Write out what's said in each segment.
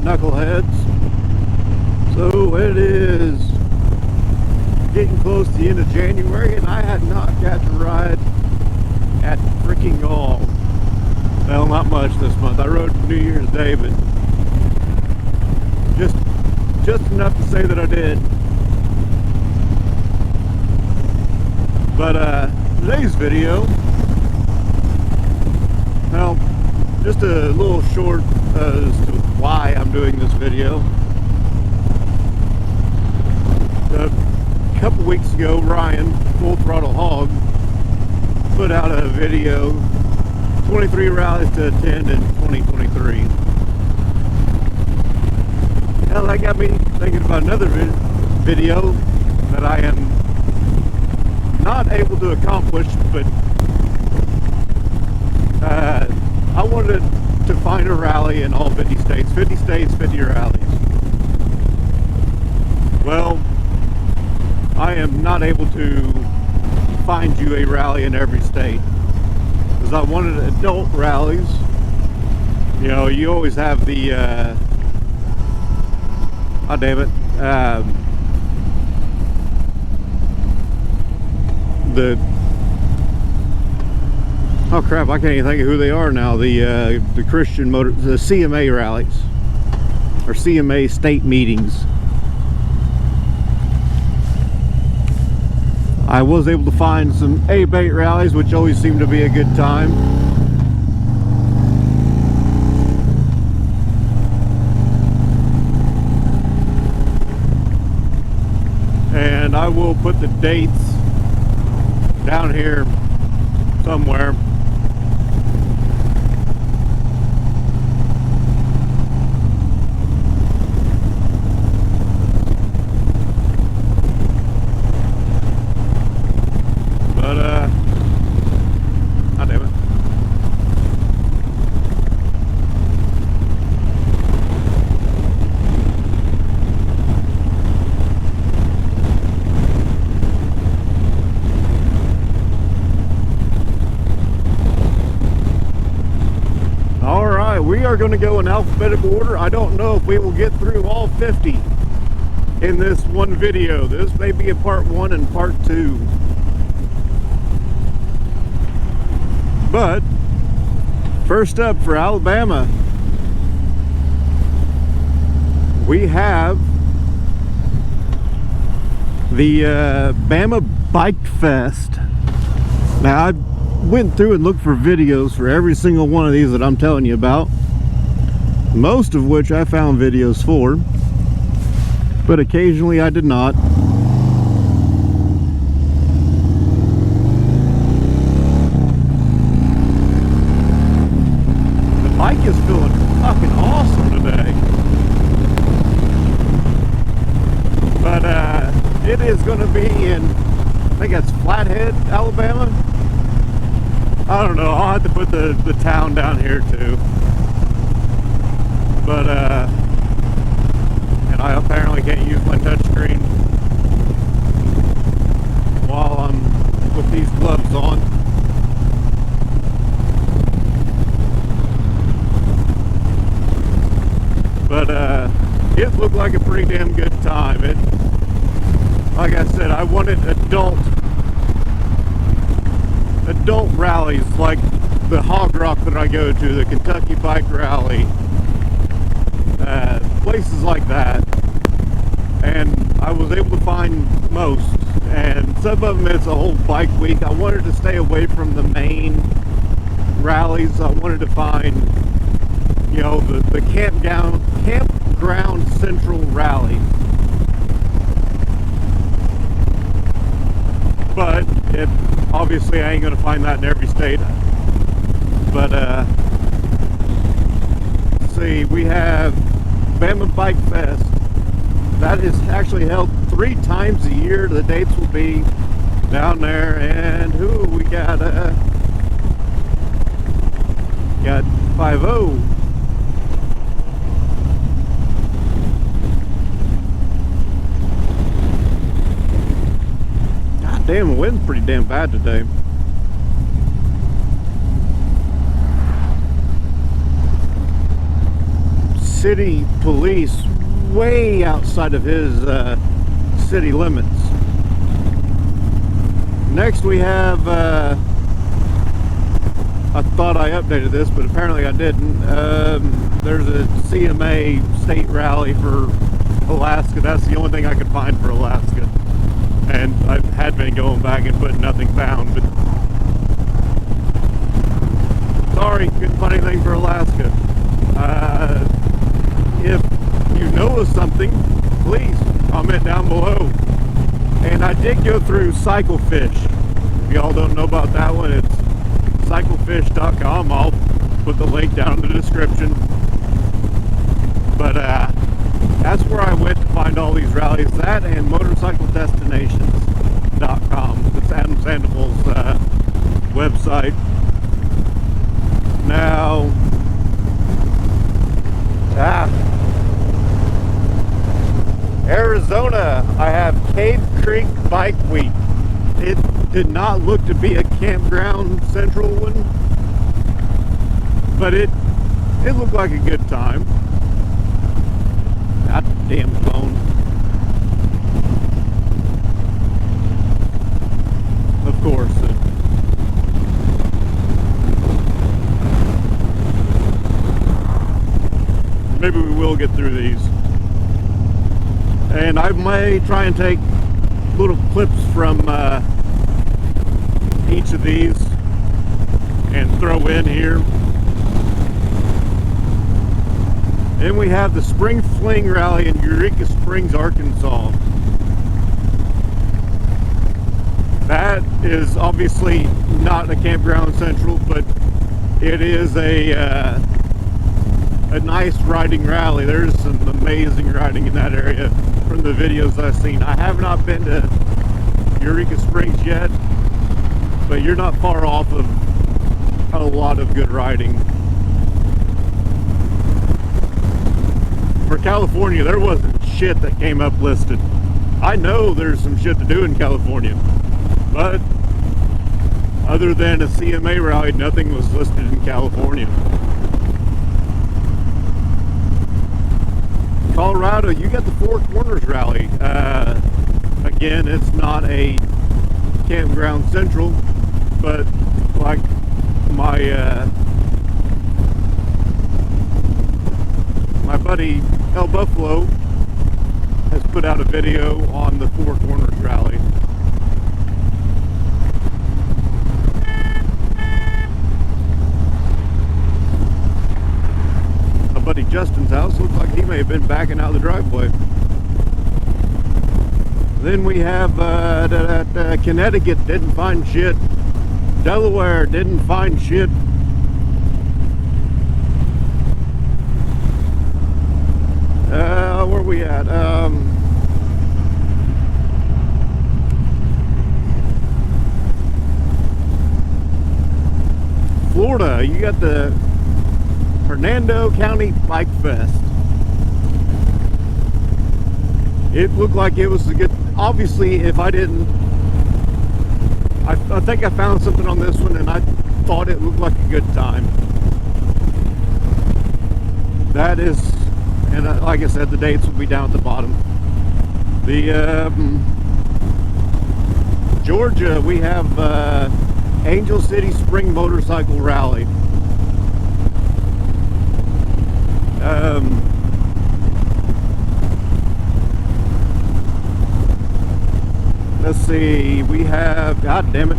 knuckleheads. So it is getting close to the end of January, and I had not got to ride at freaking all. Well, not much this month. I rode New Year's Day, but just enough to say that I did. But today's video, well, just a little short as to why I'm doing this video. A couple weeks ago, Ryan, Full Throttle Hog, put out a video, 23 rallies to attend in 2023. Hell, that got me thinking about another video that I am not able to accomplish, but I wanted to find a rally in all 50 states. 50 states, 50 rallies. Well, I am not able to find you a rally in every state, because I wanted adult rallies. You know, you always have the oh damn it, oh crap, I can't even think of who they are now. The Christian motor, the CMA rallies, or CMA state meetings. I was able to find some ABATE rallies, which always seem to be a good time. And I will put the dates down here somewhere. We are going to go in alphabetical order. I don't know if we will get through all 50 in this one video. This may be a part 1 and part 2. But first up, for Alabama, we have the Bama Bikefest. Now, I went through and looked for videos for every single one of these that I'm telling you about, most of which I found videos for, but occasionally I did not. The bike is feeling fucking awesome today. But it is going to be in, I think that's Flathead, Alabama. I don't know, I'll have to put the town down here too. But, and I apparently can't use my touchscreen while I'm with these gloves on. But, it looked like a pretty damn good time. It, like I said, I wanted adult rallies like the Hogrock that I go to, the Kentucky Bike Rally, places like that, and I was able to find most, and some of them it's a whole bike week. I wanted to stay away from the main rallies. I wanted to find, you know, the campground central rally. But it obviously I ain't gonna find that in every state. But let's see, we have Bama Bike Fest. That is actually held 3 times a year. The dates will be down there. And who we got? Got 5-0. God damn, the wind's pretty damn bad today. city police way outside of his city limits. Next we have, I thought I updated this, but apparently I didn't. There's a CMA state rally for Alaska. That's the only thing I could find for Alaska. And I had been going back and putting nothing found, but sorry, couldn't find anything for Alaska. If you know of something, please comment down below. And I did go through Cyclefish. If y'all don't know about that one, it's cyclefish.com. I'll put the link down in the description. But that's where I went to find all these rallies. That and motorcycledestinations.com. It's Adam Sandoval's website. Now, Arizona, I have Cave Creek Bike Week. It did not look to be a campground central one, but it looked like a good time. God damn phone. Of course. Maybe we will get through these. And I may try and take little clips from each of these and throw in here. Then we have the Spring Fling Rally in Eureka Springs, Arkansas. That is obviously not a campground central, but it is a nice riding rally. There's some amazing riding in that area from the videos I've seen. I have not been to Eureka Springs yet, but you're not far off of a lot of good riding. For California, there wasn't shit that came up listed. I know there's some shit to do in California, but other than a CMA rally, nothing was listed in California. Colorado, you got the Four Corners Rally. Again, it's not a campground central, but like my my buddy El Buffalo has put out a video on the Four Corners Rally. My buddy Justin's house looks like he may have been backing out of the driveway. Then we have Connecticut, didn't find shit. Delaware, didn't find shit. Where are we at? Florida, you got the Hernando County Bikefest. It looked like it was a good, obviously if I didn't, I think I found something on this one and I thought it looked like a good time. That is, and like I said, the dates will be down at the bottom. The Georgia, we have Angel City Spring Motorcycle Rally. Let's see, we have, god damn it,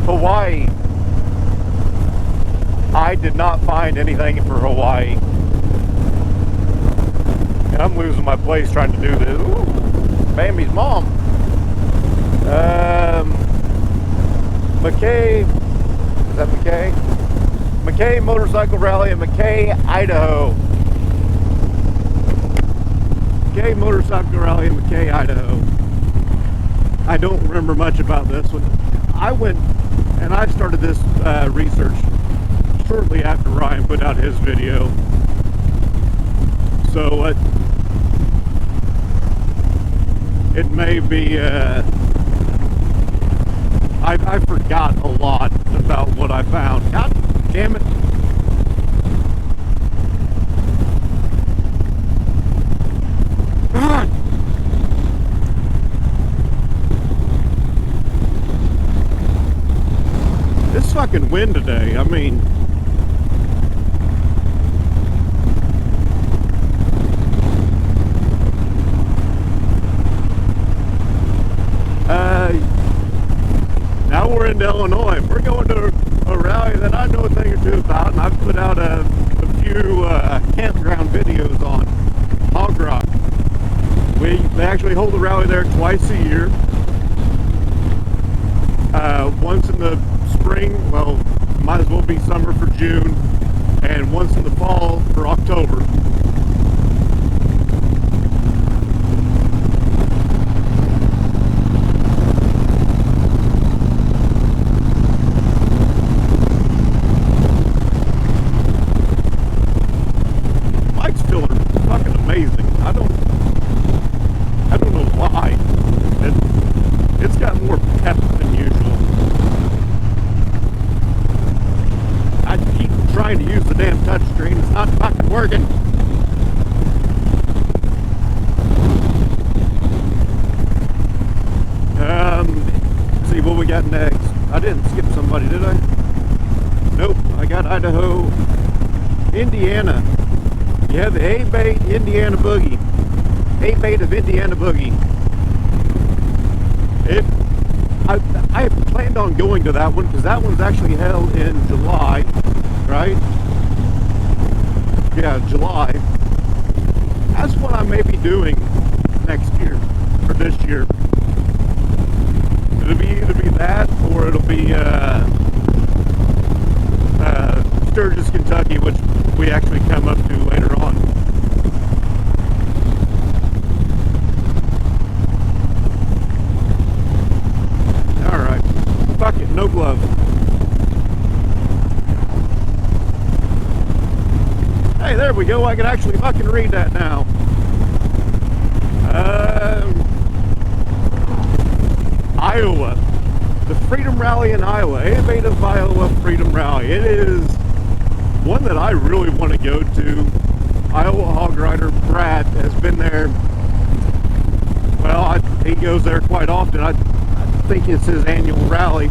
Hawaii. I did not find anything for Hawaii. And I'm losing my place trying to do this. Ooh, Bambi's mom. Mackay, is that Mackay? Mackay Motorcycle Rally in Mackay, Idaho. Mackay Motorcycle Rally in Mackay, Idaho. I don't remember much about this one. I went and I started this research shortly after Ryan put out his video. So it may be, I forgot a lot about what I found. God damn it. fucking wind today. I mean, now we're in Illinois. We're going to a rally that I know a thing or two about, and I've put out a few campground videos on Hogrock. They actually hold a rally there twice a year. Once in the spring, well, might as well be summer for June, and once in the fall for October. Bikes feel fucking amazing. I don't know why. It's got more pep than usual. I keep trying to use the damn touchscreen. It's not fucking working. Let's see what we got next. I didn't skip somebody, did I? Nope. I got Idaho, Indiana. You have the ABATE Indiana Boogie. ABATE of Indiana Boogie. I planned on going to that one because that one's actually held in July, right? Yeah, July. That's what I may be doing next year, or this year. It'll either be that, or it'll be Sturgis, Kentucky, which we actually come up to later on. Alright, fuck it, no glove. Hey, there we go, I can actually fucking read that now. Iowa. The Freedom Rally in Iowa. ABATE of Iowa Freedom Rally. It is one that I really want to go to. Iowa hog rider Brad has been there. Well, he goes there quite often. I think it's his annual rally.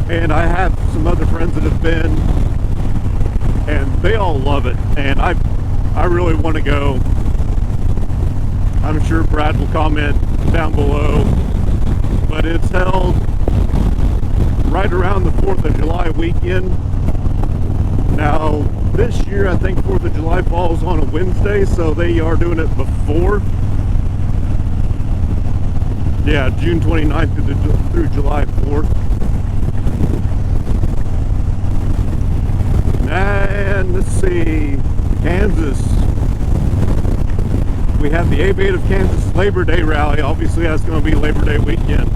And I have some other friends that have been, and they all love it. And I really want to go. I'm sure Brad will comment down below. But it's held right around the 4th of July weekend. Now, this year, I think 4th of July falls on a Wednesday, so they are doing it before. Yeah, June 29th through July 4th. And let's see, Kansas. We have the ABATE of Kansas Labor Day Rally. Obviously, that's going to be Labor Day weekend.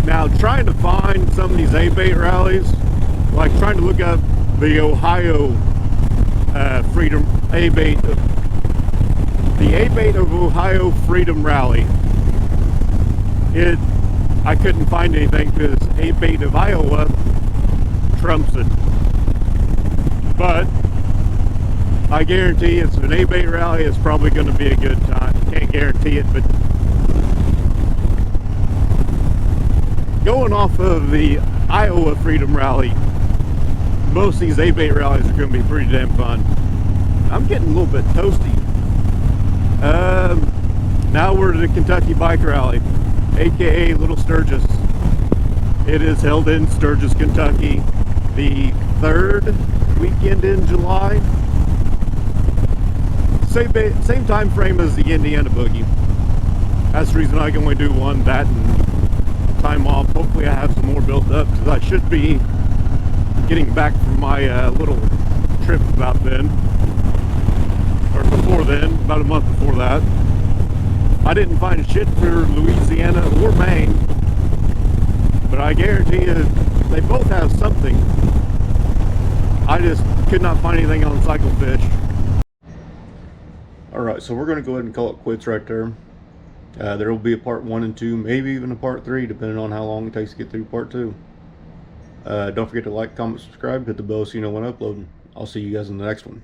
Now, trying to find some of these ABATE rallies, like trying to look up the Ohio Freedom ABATE, the ABATE of Ohio Freedom Rally. I couldn't find anything because ABATE of Iowa trumps it. But I guarantee it's an ABATE rally. It's probably going to be a good time. Can't guarantee it, but going off of the Iowa Freedom Rally, most of these ABATE rallies are going to be pretty damn fun. I'm getting a little bit toasty. Now we're to the Kentucky Bike Rally, aka Little Sturgis. It is held in Sturgis, Kentucky, the 3rd weekend in July. Same time frame as the Indiana Boogie. That's the reason I can only do one, that and time off. Hopefully I have some more built up, because I should be getting back from my little trip about then, or before then, about a month before that. I didn't find shit for Louisiana or Maine, but I guarantee you they both have something. I just could not find anything on Cyclefish. Alright, so we're going to go ahead and call it quits right there. There will be a part 1 and 2, maybe even a part 3, depending on how long it takes to get through part 2. Don't forget to like, comment, subscribe, hit the bell so you know when I upload. I'll see you guys in the next one.